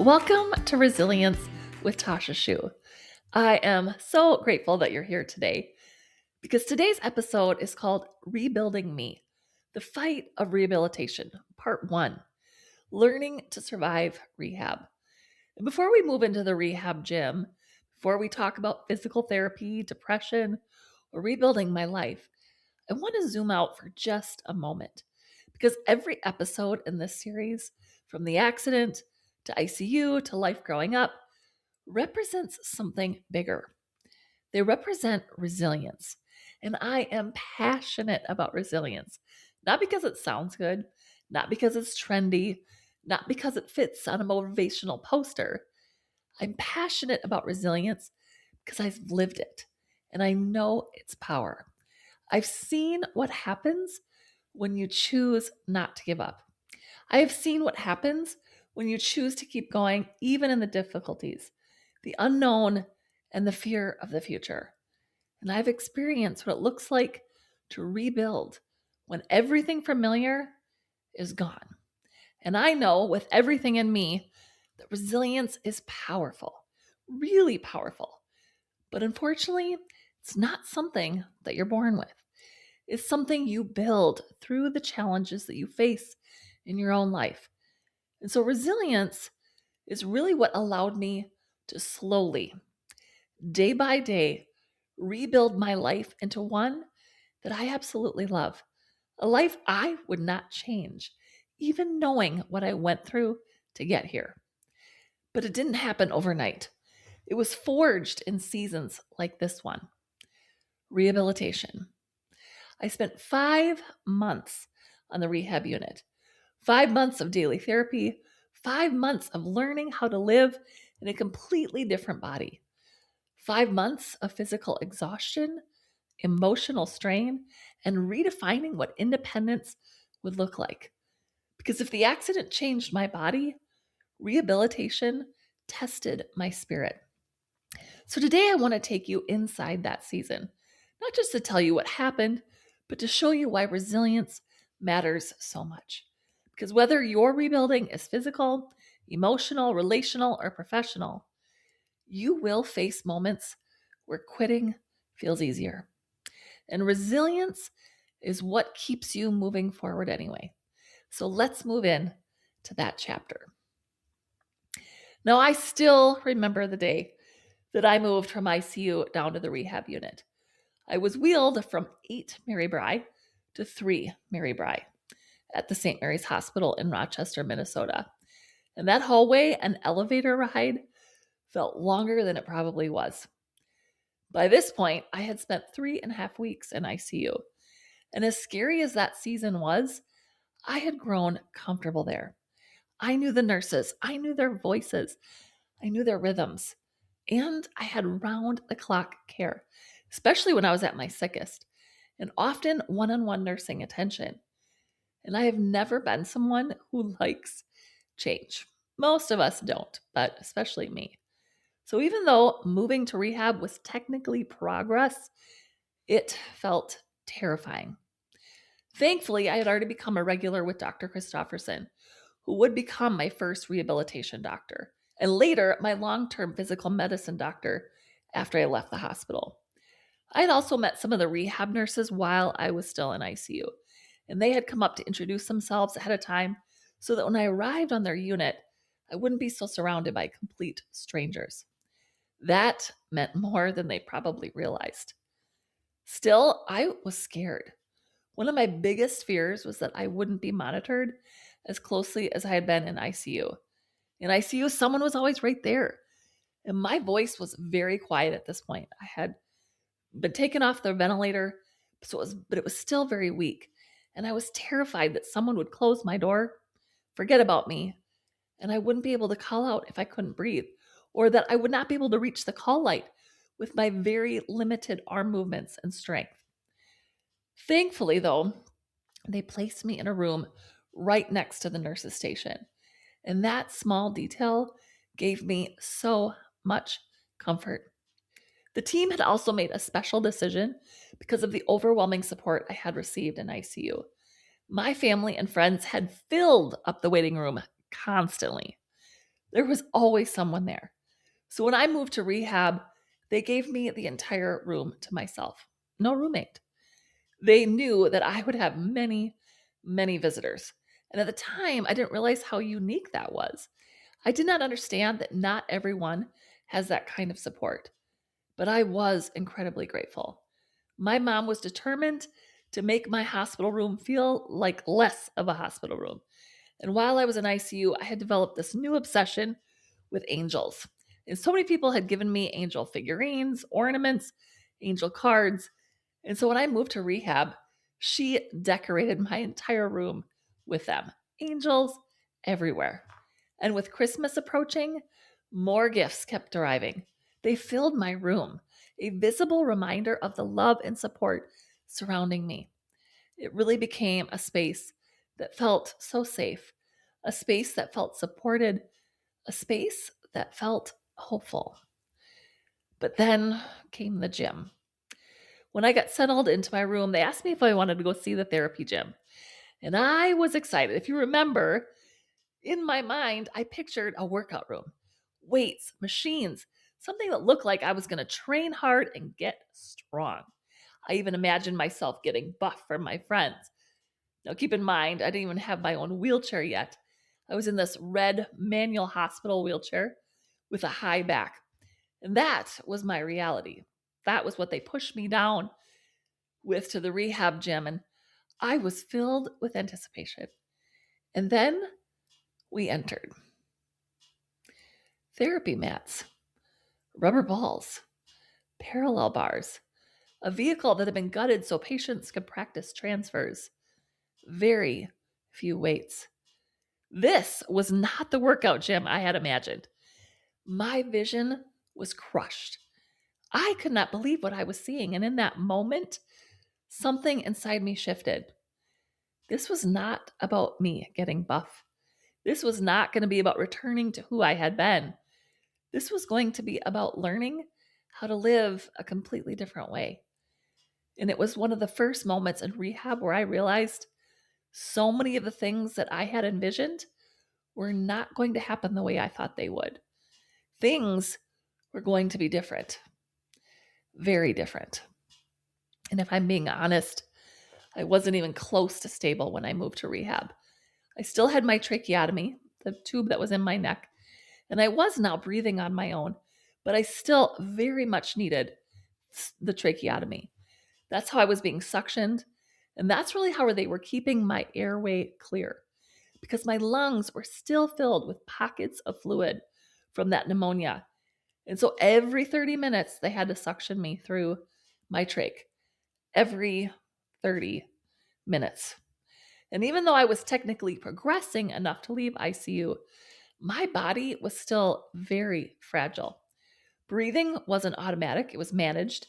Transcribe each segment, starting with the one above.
Welcome to Resilience with Tasha Schuh. I am so grateful that you're here today because today's episode is called Rebuilding Me, the Fight of Rehabilitation, Part 1, Learning to Survive Rehab. And before we move into the rehab gym, before we talk about physical therapy, depression, or rebuilding my life, I want to zoom out for just a moment because every episode in this series, from the accident to ICU to life growing up, represents something bigger. They represent resilience. And I am passionate about resilience, not because it sounds good, not because it's trendy, not because it fits on a motivational poster. I'm passionate about resilience because I've lived it and I know its power. I've seen what happens when you choose not to give up. I have seen what happens when you choose to keep going, even in the difficulties, the unknown, and the fear of the future. And I've experienced what it looks like to rebuild when everything familiar is gone. And I know with everything in me that resilience is powerful, really powerful. But unfortunately, it's not something that you're born with. It's something you build through the challenges that you face in your own life. And so resilience is really what allowed me to slowly, day by day, rebuild my life into one that I absolutely love. A life I would not change, even knowing what I went through to get here. But it didn't happen overnight. It was forged in seasons like this one. Rehabilitation. I spent 5 months on the rehab unit, 5 months of daily therapy, 5 months of learning how to live in a completely different body, 5 months of physical exhaustion, emotional strain, and redefining what independence would look like. Because if the accident changed my body, rehabilitation tested my spirit. So today I want to take you inside that season, not just to tell you what happened, but to show you why resilience matters so much. Because whether your rebuilding is physical, emotional, relational, or professional, you will face moments where quitting feels easier. And resilience is what keeps you moving forward anyway. So let's move in to that chapter. Now, I still remember the day that I moved from ICU down to the rehab unit. I was wheeled from 8 Mary Bry to 3 Mary Bry at the St. Mary's Hospital in Rochester, Minnesota. And that hallway and elevator ride felt longer than it probably was. By this point, I had spent 3.5 weeks in ICU. And as scary as that season was, I had grown comfortable there. I knew the nurses, I knew their voices, I knew their rhythms, and I had round the clock care, especially when I was at my sickest, and often one-on-one nursing attention. And I have never been someone who likes change. Most of us don't, but especially me. So even though moving to rehab was technically progress, it felt terrifying. Thankfully, I had already become a regular with Dr. Christofferson, who would become my first rehabilitation doctor, and later my long-term physical medicine doctor after I left the hospital. I had also met some of the rehab nurses while I was still in ICU, and they had come up to introduce themselves ahead of time so that when I arrived on their unit, I wouldn't be so surrounded by complete strangers. That meant more than they probably realized. Still, I was scared. One of my biggest fears was that I wouldn't be monitored as closely as I had been in ICU. In ICU, someone was always right there. And my voice was very quiet at this point. I had been taken off the ventilator, but it was still very weak. And I was terrified that someone would close my door, forget about me, and I wouldn't be able to call out if I couldn't breathe, or that I would not be able to reach the call light with my very limited arm movements and strength. Thankfully, though, they placed me in a room right next to the nurse's station. And that small detail gave me so much comfort. The team had also made a special decision because of the overwhelming support I had received in ICU. My family and friends had filled up the waiting room constantly. There was always someone there. So when I moved to rehab, they gave me the entire room to myself. No roommate. They knew that I would have many, many visitors. And at the time, I didn't realize how unique that was. I did not understand that not everyone has that kind of support, but I was incredibly grateful. My mom was determined to make my hospital room feel like less of a hospital room. And while I was in ICU, I had developed this new obsession with angels. And so many people had given me angel figurines, ornaments, angel cards. And so when I moved to rehab, she decorated my entire room with them. Angels everywhere. And with Christmas approaching, more gifts kept arriving. They filled my room, a visible reminder of the love and support surrounding me. It really became a space that felt so safe, a space that felt supported, a space that felt hopeful. But then came the gym. When I got settled into my room, they asked me if I wanted to go see the therapy gym. And I was excited. If you remember, in my mind, I pictured a workout room, weights, machines, something that looked like I was going to train hard and get strong. I even imagined myself getting buff from my friends. Now, keep in mind, I didn't even have my own wheelchair yet. I was in this red manual hospital wheelchair with a high back. And that was my reality. That was what they pushed me down with to the rehab gym. And I was filled with anticipation. And then we entered therapy mats, rubber balls, parallel bars, a vehicle that had been gutted so patients could practice transfers, very few weights. This was not the workout gym I had imagined. My vision was crushed. I could not believe what I was seeing. And in that moment, something inside me shifted. This was not about me getting buff. This was not going to be about returning to who I had been. This was going to be about learning how to live a completely different way. And it was one of the first moments in rehab where I realized so many of the things that I had envisioned were not going to happen the way I thought they would. Things were going to be different, very different. And if I'm being honest, I wasn't even close to stable when I moved to rehab. I still had my tracheotomy, the tube that was in my neck, and I was now breathing on my own, but I still very much needed the tracheotomy. That's how I was being suctioned, and that's really how they were keeping my airway clear because my lungs were still filled with pockets of fluid from that pneumonia. And so every 30 minutes, they had to suction me through my trach. Every 30 minutes. And even though I was technically progressing enough to leave ICU, my body was still very fragile. Breathing wasn't automatic, it was managed.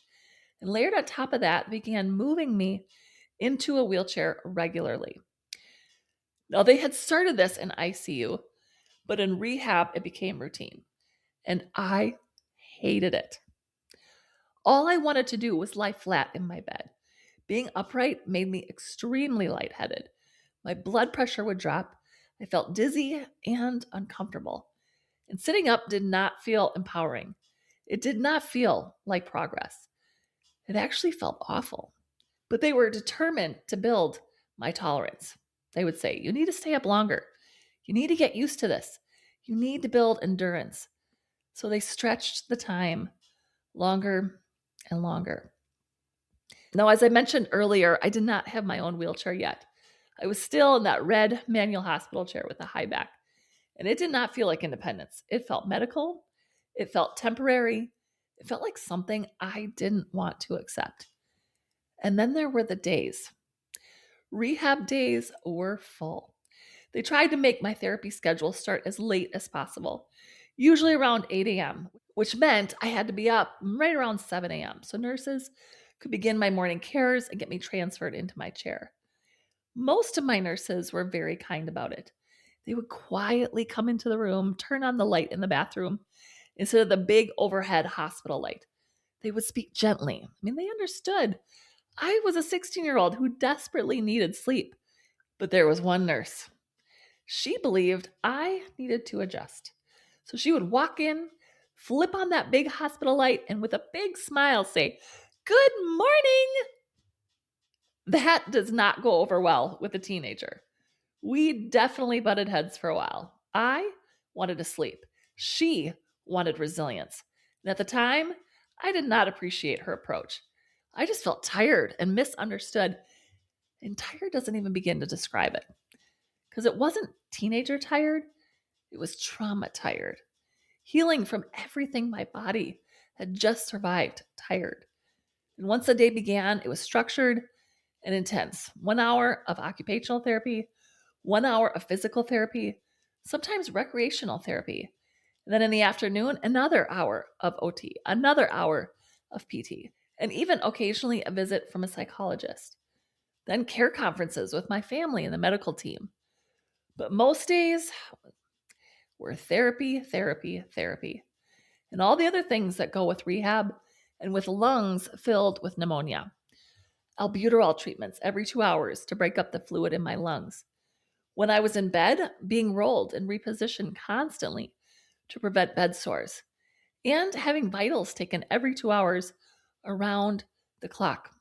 And layered on top of that, began moving me into a wheelchair regularly. Now, they had started this in ICU, but in rehab, it became routine. And I hated it. All I wanted to do was lie flat in my bed. Being upright made me extremely lightheaded. My blood pressure would drop. I felt dizzy and uncomfortable. And sitting up did not feel empowering. It did not feel like progress. It actually felt awful. But they were determined to build my tolerance. They would say, "You need to stay up longer. You need to get used to this. You need to build endurance." So they stretched the time longer and longer. Now, as I mentioned earlier, I did not have my own wheelchair yet. I was still in that red manual hospital chair with a high back, and it did not feel like independence. It felt medical, it felt temporary, it felt like something I didn't want to accept. And then there were the days. Rehab days were full. They tried to make my therapy schedule start as late as possible, usually around 8 a.m., which meant I had to be up right around 7 a.m. so nurses could begin my morning cares and get me transferred into my chair. Most of my nurses were very kind about it. They would quietly come into the room, turn on the light in the bathroom instead of the big overhead hospital light. They would speak gently. I mean, they understood. I was a 16-year-old who desperately needed sleep. But there was one nurse. She believed I needed to adjust. So she would walk in, flip on that big hospital light, and with a big smile say, "Good morning." That does not go over well with a teenager. We definitely butted heads for a while. I wanted to sleep. She wanted resilience. And at the time, I did not appreciate her approach. I just felt tired and misunderstood. And tired doesn't even begin to describe it. Because it wasn't teenager tired, it was trauma tired. Healing from everything my body had just survived tired. And once the day began, it was structured and intense. 1 hour of occupational therapy, 1 hour of physical therapy, sometimes recreational therapy. And then in the afternoon, another hour of OT, another hour of PT, and even occasionally a visit from a psychologist. Then care conferences with my family and the medical team. But most days were therapy, therapy, therapy, and all the other things that go with rehab and with lungs filled with pneumonia. Albuterol treatments every 2 hours to break up the fluid in my lungs. When I was in bed, being rolled and repositioned constantly to prevent bed sores, and having vitals taken every 2 hours around the clock.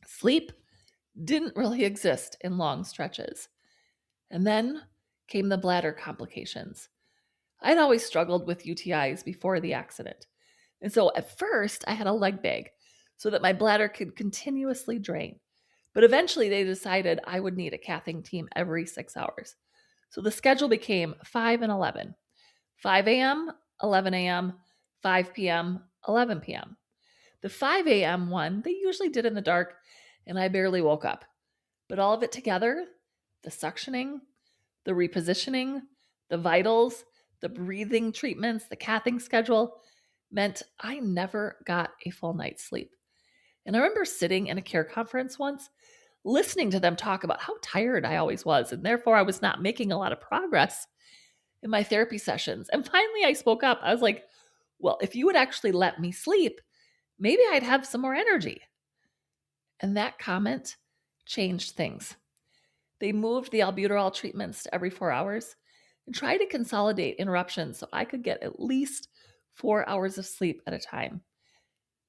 Sleep didn't really exist in long stretches. And then came the bladder complications. I'd always struggled with UTIs before the accident. And so at first, I had a leg bag so that my bladder could continuously drain. But eventually, they decided I would need a cathing team every 6 hours. So the schedule became 5 and 11, 5 a.m., 11 a.m., 5 p.m., 11 p.m. The 5 a.m. one, they usually did in the dark, and I barely woke up. But all of it together, the suctioning, the repositioning, the vitals, the breathing treatments, the cathing schedule, meant I never got a full night's sleep. And I remember sitting in a care conference once, listening to them talk about how tired I always was, and therefore I was not making a lot of progress in my therapy sessions. And finally I spoke up. I was like, well, if you would actually let me sleep, maybe I'd have some more energy. And that comment changed things. They moved the albuterol treatments to every 4 hours and tried to consolidate interruptions so I could get at least 4 hours of sleep at a time.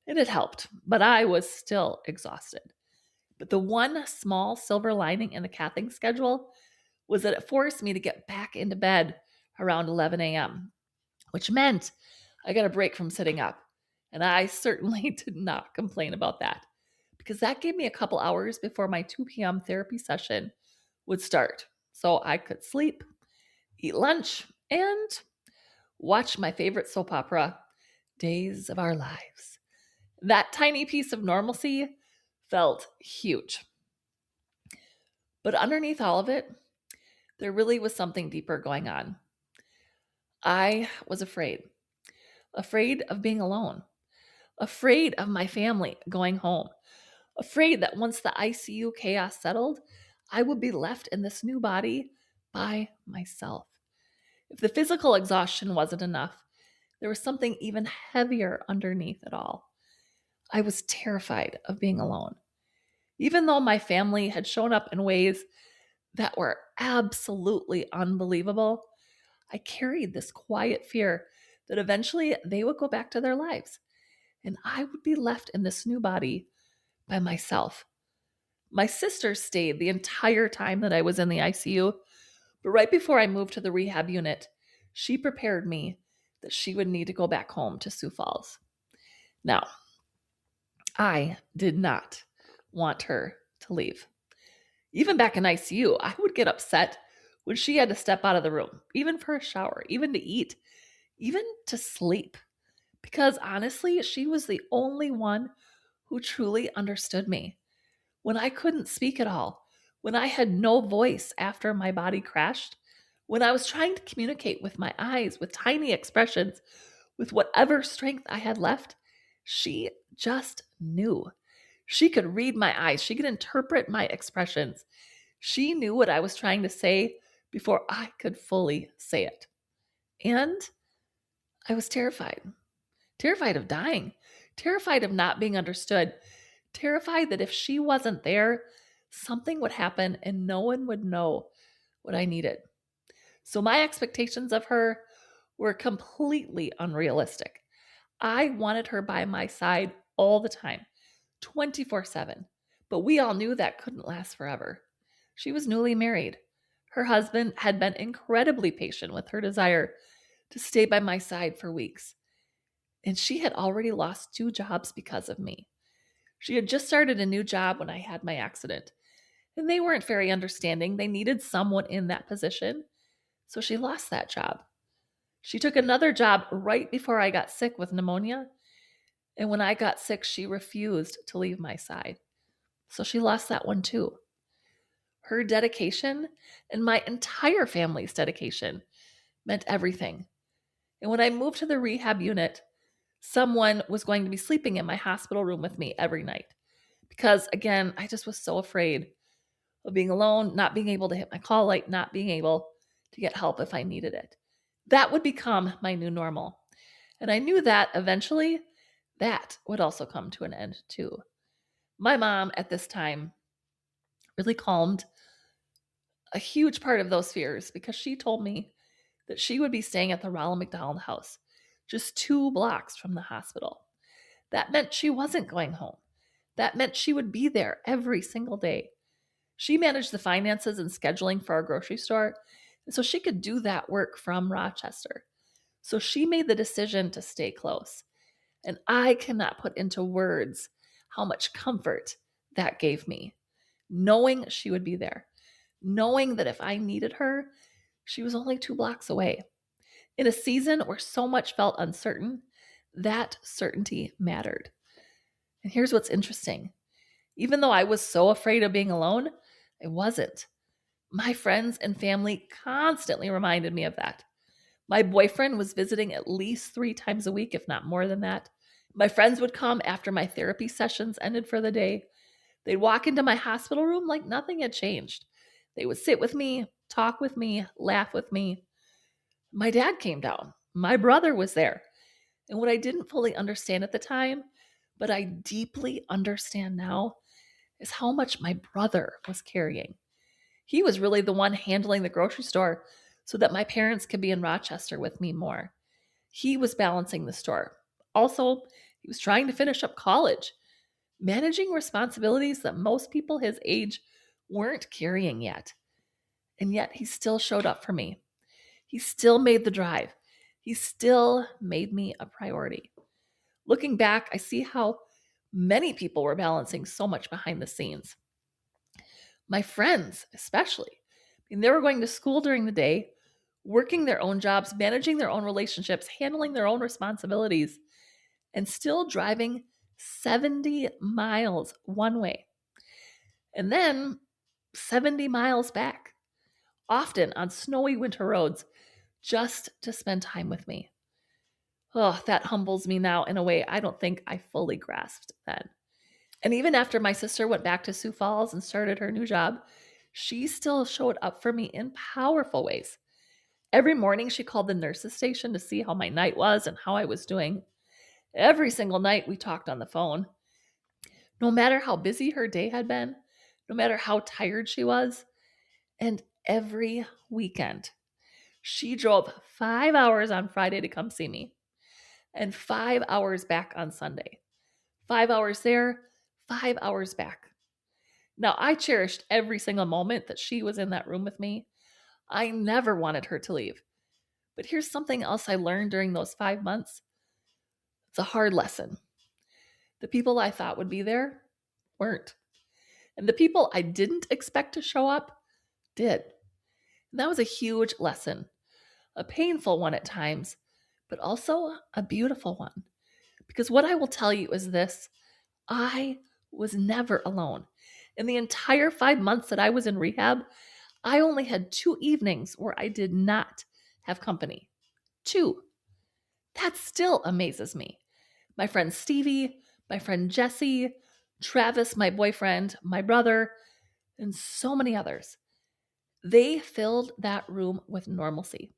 And it helped, but I was still exhausted. But the one small silver lining in the cathing schedule was that it forced me to get back into bed around 11 a.m., which meant I got a break from sitting up. And I certainly did not complain about that because that gave me a couple hours before my 2 p.m. therapy session would start. So I could sleep, eat lunch, and watch my favorite soap opera, Days of Our Lives. That tiny piece of normalcy felt huge. But underneath all of it, there really was something deeper going on. I was afraid of being alone, afraid of my family going home, afraid that once the ICU chaos settled, I would be left in this new body by myself. If the physical exhaustion wasn't enough, there was something even heavier underneath it all. I was terrified of being alone. Even though my family had shown up in ways that were absolutely unbelievable, I carried this quiet fear that eventually they would go back to their lives and I would be left in this new body by myself. My sister stayed the entire time that I was in the ICU, but right before I moved to the rehab unit, she prepared me that she would need to go back home to Sioux Falls. Now, I did not want her to leave. Even back in ICU, I would get upset when she had to step out of the room, even for a shower, even to eat, even to sleep. Because honestly, she was the only one who truly understood me. When I couldn't speak at all, when I had no voice after my body crashed, when I was trying to communicate with my eyes, with tiny expressions, with whatever strength I had left, she just knew. She could read my eyes. She could interpret my expressions. She knew what I was trying to say before I could fully say it. And I was terrified of dying, terrified of not being understood, terrified that if she wasn't there, something would happen and no one would know what I needed. So my expectations of her were completely unrealistic. I wanted her by my side all the time, 24/7. But we all knew that couldn't last forever. She was newly married. Her husband had been incredibly patient with her desire to stay by my side for weeks, and she had already lost 2 jobs because of me. She had just started a new job when I had my accident, and they weren't very understanding. They needed someone in that position, so she lost that job. She took another job right before I got sick with pneumonia, and when I got sick, she refused to leave my side. So she lost that one too. Her dedication and my entire family's dedication meant everything. And when I moved to the rehab unit, someone was going to be sleeping in my hospital room with me every night. Because again, I just was so afraid of being alone, not being able to hit my call light, not being able to get help if I needed it. That would become my new normal. And I knew that eventually that would also come to an end too. My mom at this time really calmed a huge part of those fears because she told me that she would be staying at the Ronald McDonald House, just 2 blocks from the hospital. That meant she wasn't going home. That meant she would be there every single day. She managed the finances and scheduling for our grocery store, and so she could do that work from Rochester. So she made the decision to stay close. And I cannot put into words how much comfort that gave me, knowing she would be there, knowing that if I needed her, she was only 2 blocks away. In a season where so much felt uncertain, that certainty mattered. And here's what's interesting. Even though I was so afraid of being alone, I wasn't. My friends and family constantly reminded me of that. My boyfriend was visiting at least 3 times a week, if not more than that. My friends would come after my therapy sessions ended for the day. They'd walk into my hospital room like nothing had changed. They would sit with me, talk with me, laugh with me. My dad came down. My brother was there. And what I didn't fully understand at the time, but I deeply understand now, is how much my brother was carrying. He was really the one handling the grocery store so that my parents could be in Rochester with me more. He was balancing the store. Also, he was trying to finish up college, managing responsibilities that most people his age weren't carrying yet. And yet he still showed up for me. He still made the drive. He still made me a priority. Looking back, I see how many people were balancing so much behind the scenes. My friends, especially. They were going to school during the day, working their own jobs, managing their own relationships, handling their own responsibilities, and still driving 70 miles one way. And then 70 miles back, often on snowy winter roads, just to spend time with me. Oh, that humbles me now in a way I don't think I fully grasped then. And even after my sister went back to Sioux Falls and started her new job, she still showed up for me in powerful ways. Every morning, she called the nurse's station to see how my night was and how I was doing. Every single night, we talked on the phone. No matter how busy her day had been, no matter how tired she was, and every weekend, she drove 5 hours on Friday to come see me and 5 hours back on Sunday. 5 hours there, 5 hours back. Now, I cherished every single moment that she was in that room with me. I never wanted her to leave. But here's something else I learned during those 5 months. It's a hard lesson. The people I thought would be there weren't. And the people I didn't expect to show up did. And that was a huge lesson, a painful one at times, but also a beautiful one. Because what I will tell you is this: I was never alone. In the entire 5 months that I was in rehab, I only had 2 evenings where I did not have company. 2. That still amazes me. My friend Stevie, my friend Jesse, Travis, my boyfriend, my brother, and so many others. They filled that room with normalcy.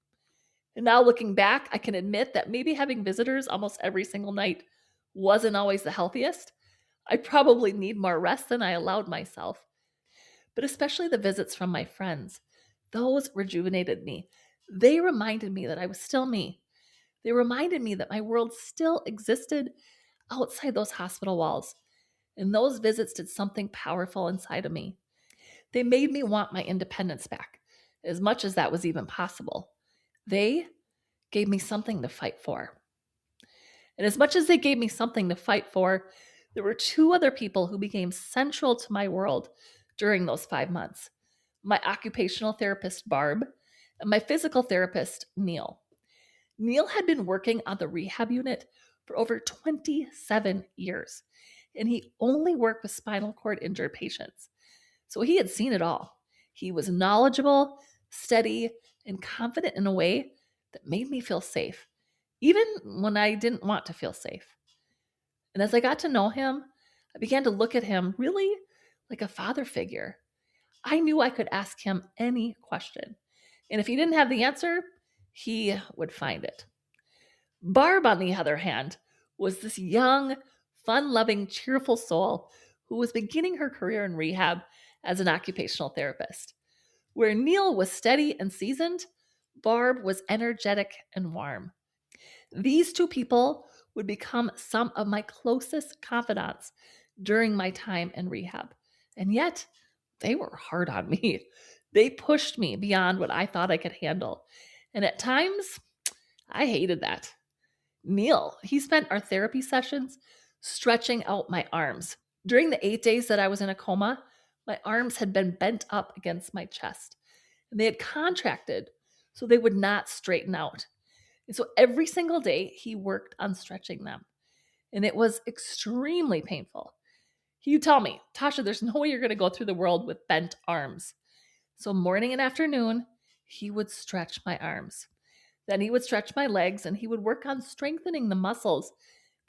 And now looking back, I can admit that maybe having visitors almost every single night wasn't always the healthiest. I probably need more rest than I allowed myself. But especially the visits from my friends, those rejuvenated me. They reminded me that I was still me, They reminded me that my world still existed outside those hospital walls, and those visits did something powerful inside of me. They made me want my independence back, as much as that was even possible. They gave me something to fight for. And as much as they gave me something to fight for, there were two other people who became central to my world during those 5 months: my occupational therapist, Barb, and my physical therapist, Neil. Neil had been working on the rehab unit for over 27 years, and he only worked with spinal cord injured patients. So he had seen it all. He was knowledgeable, steady, and confident in a way that made me feel safe, even when I didn't want to feel safe. And as I got to know him, I began to look at him really like a father figure. I knew I could ask him any question. And if he didn't have the answer, he would find it. Barb, on the other hand, was this young, fun loving, cheerful soul who was beginning her career in rehab as an occupational therapist. Where Neil was steady and seasoned, Barb was energetic and warm. These two people would become some of my closest confidants during my time in rehab. And yet, they were hard on me. They pushed me beyond what I thought I could handle. And at times, I hated that. Neil, he spent our therapy sessions stretching out my arms. During the 8 days that I was in a coma, my arms had been bent up against my chest and they had contracted so they would not straighten out. And so every single day he worked on stretching them. And it was extremely painful. He would tell me, Tasha, there's no way you're going to go through the world with bent arms. So morning and afternoon, he would stretch my arms. Then he would stretch my legs and he would work on strengthening the muscles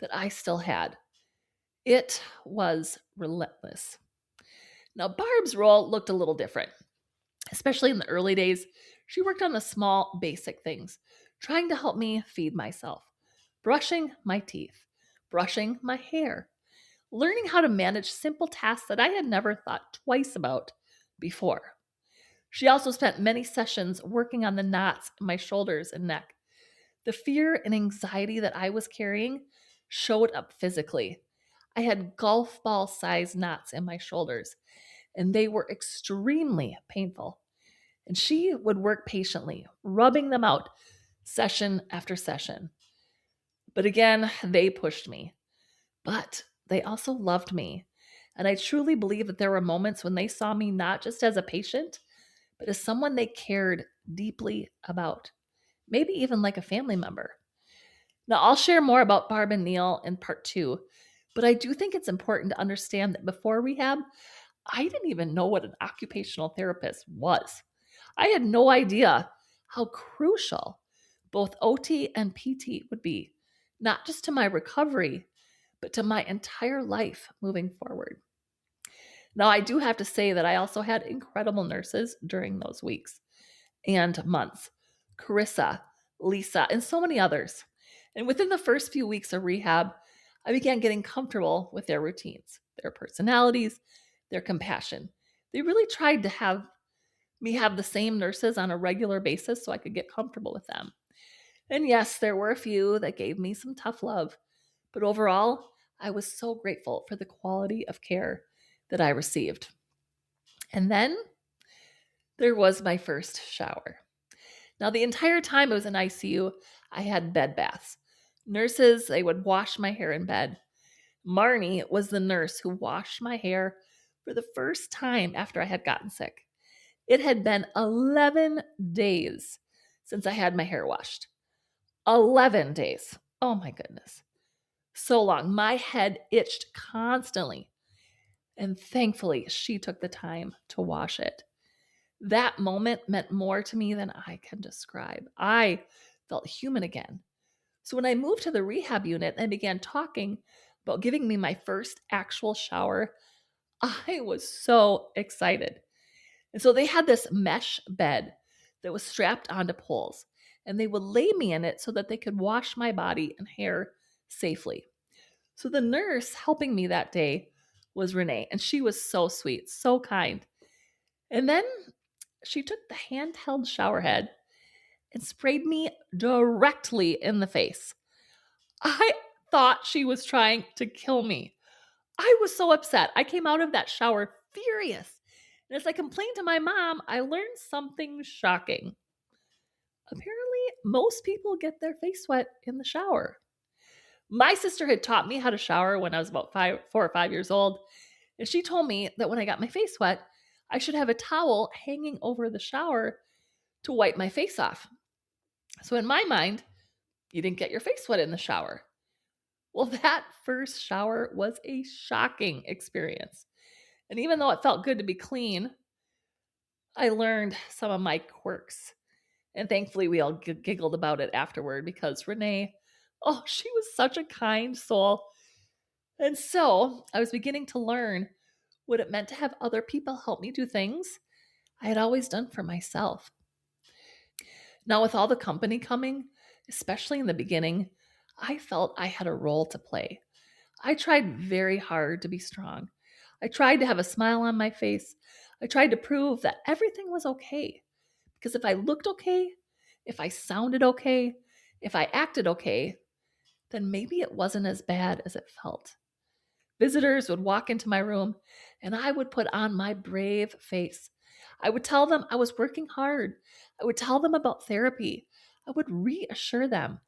that I still had. It was relentless. Now, Barb's role looked a little different, especially in the early days. She worked on the small, basic things, trying to help me feed myself, brushing my teeth, brushing my hair, learning how to manage simple tasks that I had never thought twice about before. She also spent many sessions working on the knots in my shoulders and neck. The fear and anxiety that I was carrying showed up physically. I had golf ball sized knots in my shoulders, and they were extremely painful. And she would work patiently, rubbing them out session after session. But again, they pushed me. But they also loved me. And I truly believe that there were moments when they saw me not just as a patient, but as someone they cared deeply about, maybe even like a family member. Now, I'll share more about Barb and Neil in part two, but I do think it's important to understand that before rehab, I didn't even know what an occupational therapist was. I had no idea how crucial both OT and PT would be, not just to my recovery, but to my entire life moving forward. Now, I do have to say that I also had incredible nurses during those weeks and months: Carissa, Lisa, and so many others. And within the first few weeks of rehab, I began getting comfortable with their routines, their personalities, their compassion. They really tried to have me have the same nurses on a regular basis so I could get comfortable with them. And yes, there were a few that gave me some tough love, but overall, I was so grateful for the quality of care that I received. And then there was my first shower. Now, the entire time I was in ICU, I had bed baths. Nurses, they would wash my hair in bed. Marnie was the nurse who washed my hair for the first time after I had gotten sick. It had been 11 days since I had my hair washed. 11 days. Oh my goodness. So long. My head itched constantly. And thankfully, she took the time to wash it. That moment meant more to me than I can describe. I felt human again. So when I moved to the rehab unit and began talking about giving me my first actual shower, I was so excited. And so they had this mesh bed that was strapped onto poles, and they would lay me in it so that they could wash my body and hair safely. So the nurse helping me that day was Renee, and she was so sweet, so kind. And then she took the handheld shower head and sprayed me directly in the face. I thought she was trying to kill me. I was so upset. I came out of that shower furious. And as I complained to my mom, I learned something shocking. Apparently, most people get their face wet in the shower. My sister had taught me how to shower when I was about 4 or 5 years old, and she told me that when I got my face wet, I should have a towel hanging over the shower to wipe my face off. So in my mind, you didn't get your face wet in the shower. Well, that first shower was a shocking experience. And even though it felt good to be clean, I learned some of my quirks. And thankfully, we all giggled about it afterward because Renee, oh, she was such a kind soul. And so I was beginning to learn what it meant to have other people help me do things I had always done for myself. Now, with all the company coming, especially in the beginning, I felt I had a role to play. I tried very hard to be strong. I tried to have a smile on my face. I tried to prove that everything was okay. Because if I looked okay, if I sounded okay, if I acted okay, then maybe it wasn't as bad as it felt. Visitors would walk into my room and I would put on my brave face. I would tell them I was working hard. I would tell them about therapy. I would reassure them.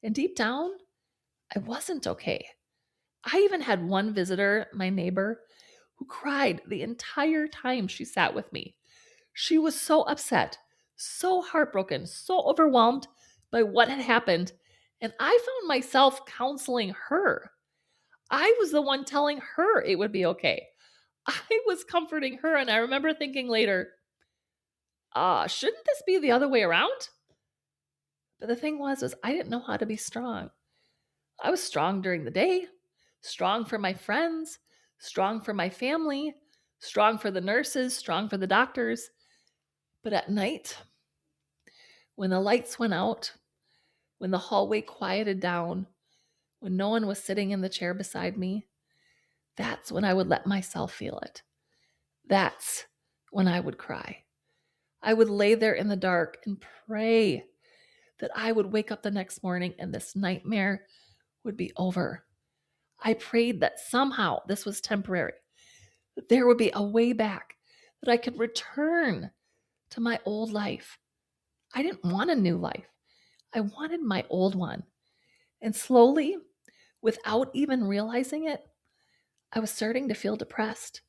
And deep down, I wasn't okay. I even had one visitor, my neighbor, who cried the entire time she sat with me. She was so upset, so heartbroken, so overwhelmed by what had happened. And I found myself counseling her. I was the one telling her it would be okay. I was comforting her. And I remember thinking later, shouldn't this be the other way around? But the thing was I didn't know how to be strong. I was strong during the day, strong for my friends, strong for my family, strong for the nurses, strong for the doctors. But at night, when the lights went out, when the hallway quieted down, when no one was sitting in the chair beside me, that's when I would let myself feel it. That's when I would cry. I would lay there in the dark and pray that I would wake up the next morning and this nightmare would be over. I prayed that somehow this was temporary, that there would be a way back, that I could return to my old life. I didn't want a new life. I wanted my old one. And slowly, without even realizing it, I was starting to feel depressed.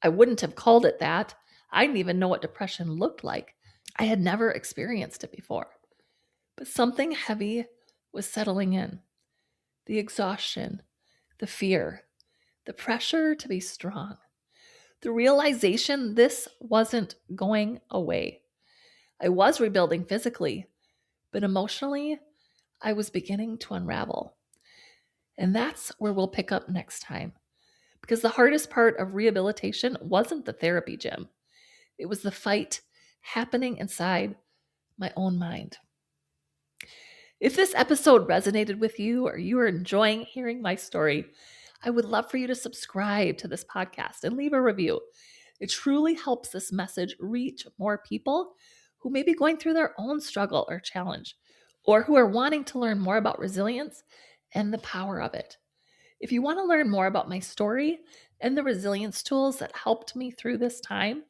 I wouldn't have called it that. I didn't even know what depression looked like. I had never experienced it before. But something heavy was settling in. The exhaustion, the fear, the pressure to be strong, the realization this wasn't going away. I was rebuilding physically, but emotionally, I was beginning to unravel. And that's where we'll pick up next time. Because the hardest part of rehabilitation wasn't the therapy gym, it was the fight happening inside my own mind. If this episode resonated with you or you are enjoying hearing my story, I would love for you to subscribe to this podcast and leave a review. It truly helps this message reach more people who may be going through their own struggle or challenge, or who are wanting to learn more about resilience and the power of it. If you want to learn more about my story and the resilience tools that helped me through this time,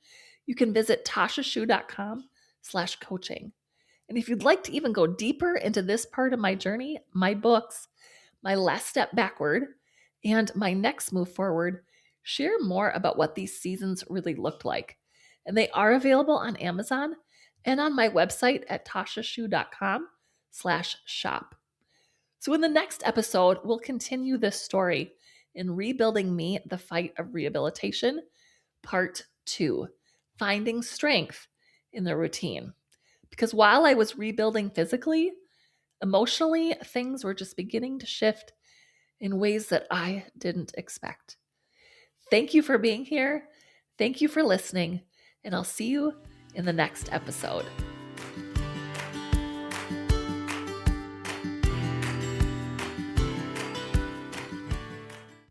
you can visit tashaschuh.com/coaching. And if you'd like to even go deeper into this part of my journey, my books, My Last Step Backward, and My Next Move Forward share more about what these seasons really looked like. And they are available on Amazon and on my website at tashaschuh.com/shop. So in the next episode, we'll continue this story in Rebuilding Me, the Fight of Rehabilitation, Part 2, Finding Strength in the Routine. Because while I was rebuilding physically, emotionally, things were just beginning to shift in ways that I didn't expect. Thank you for being here. Thank you for listening, and I'll see you in the next episode.